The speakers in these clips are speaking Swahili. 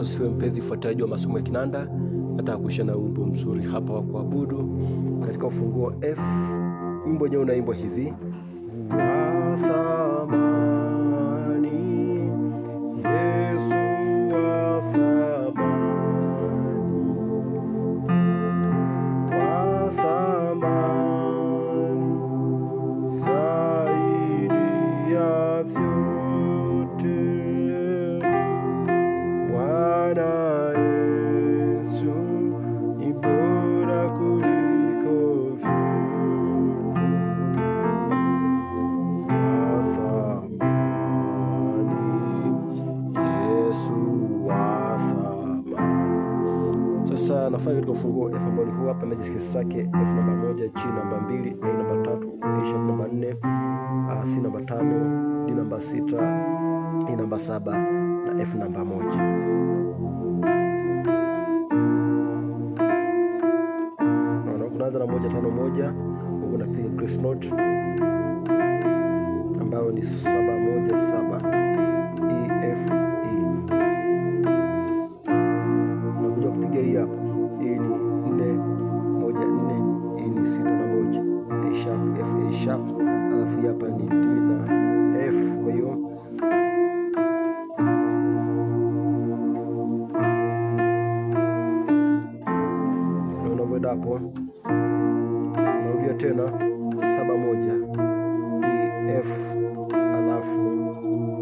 Yesu asifiwe. Mpenzi mfuatiliaji wa masomo ya kinanda, nataka kushia na wimbo mzuri hapa wa kuabudu katika ufunguo F. Wimbo wenyewe unaimbwa hivi: wa thamani, Yesu wa thamani, wa thamani zaidi ya vyote. Bwana Yesu ni bora kuliko vyote. Wa thamani, Yesu wa thamani. Sasa nafanya katika ufunguo F ambao ni huu hapa, major scales zake F namba 1, G namba 2, A namba 3, A sharp namba 4, C namba 5, D namba 6, E namba 7 na F namba 1. Unaanza na 1-5-1, huko unapiga grace note ambayo ni 7-1-7, E F E. Unakuja kupiga hii hapa, hii ni 4-1-4, hii ni 6-1, A sharp F A sharp, alafu hapa ni D na F. Kwa hiyo unavyoenda hapo, narudia tena 7-1 E F, alafu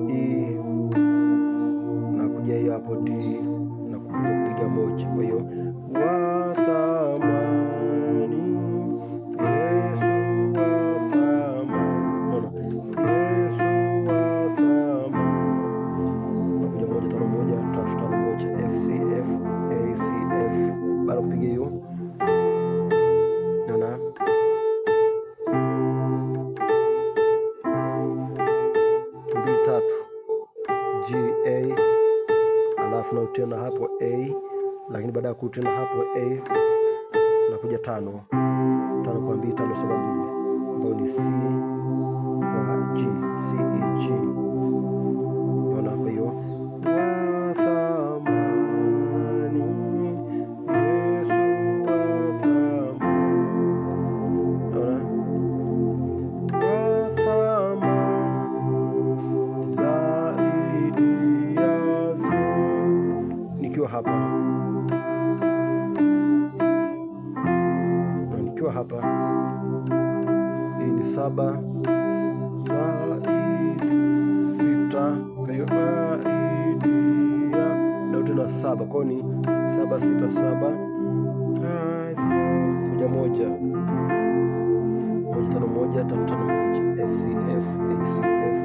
E na kuja hiyo hapo D na kuja kupiga moja. Kwa hiyo wa thamani, Yesu wa thamani, Yesu wa thamani. Nakuja 1-5-1 3-5-1 F C F A C F. Baada kupiga hiyo naona 2-3 G A, alafu na utena hapo A, lakini baada ya kutena hapo A nakuja 5 kwa 2 5 7 2 ambayo ni C kwa G, C E G. Naona kwa hiyo wa thamani, Yesu wa thamani. Naona wa thamani zaidi ya vyote. Nikiwa hapa na nikiwa hapa, hii ni 7 6, kwa hiyo na tena 7, kwa ni 7-6-7 kuja 1-1-5-1 3-5-1 F C F A C F.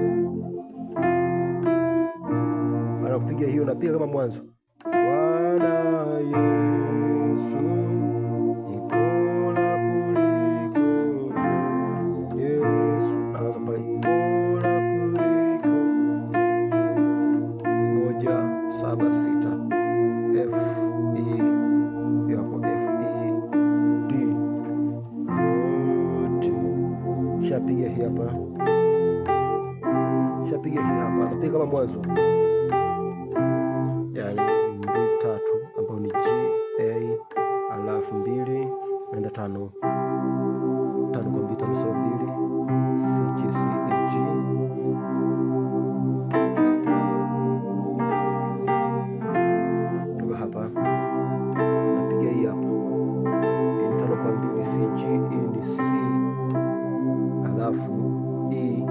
Baada kupiga hiyo napiga kama mwanzo, Bwana Yesu ni bora kuliko Yesu. Naanza pale bora kuliko 1-7-6 F E, hapo F E D yote. Shapiga hii hapa, shapiga hii hapa, napiga kama mwanzo, yani 2-3 ambao ni G A, alafu 2 naenda 5 kwa 2 5 sawa 2 C G C E G. Toka hapa napiga hii hapa, hii ni 5 kwa 2 C G, hii ni C, alafu E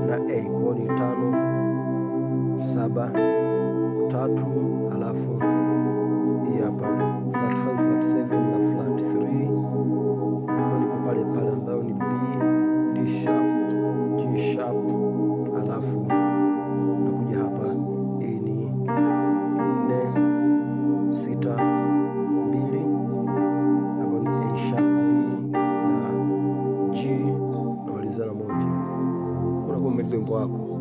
na A, kwa ni 5-7-3, alafu hii hapa flat 5 flat 7 na flat 3, kwa niko pale pale ambayo ni B D sharp G sharp, alafu nakuja hapa, hii ni 4-6-2 ambayo ni A sharp D na G, namaliza na 1. Unakuwa umemaliza wimbo wako.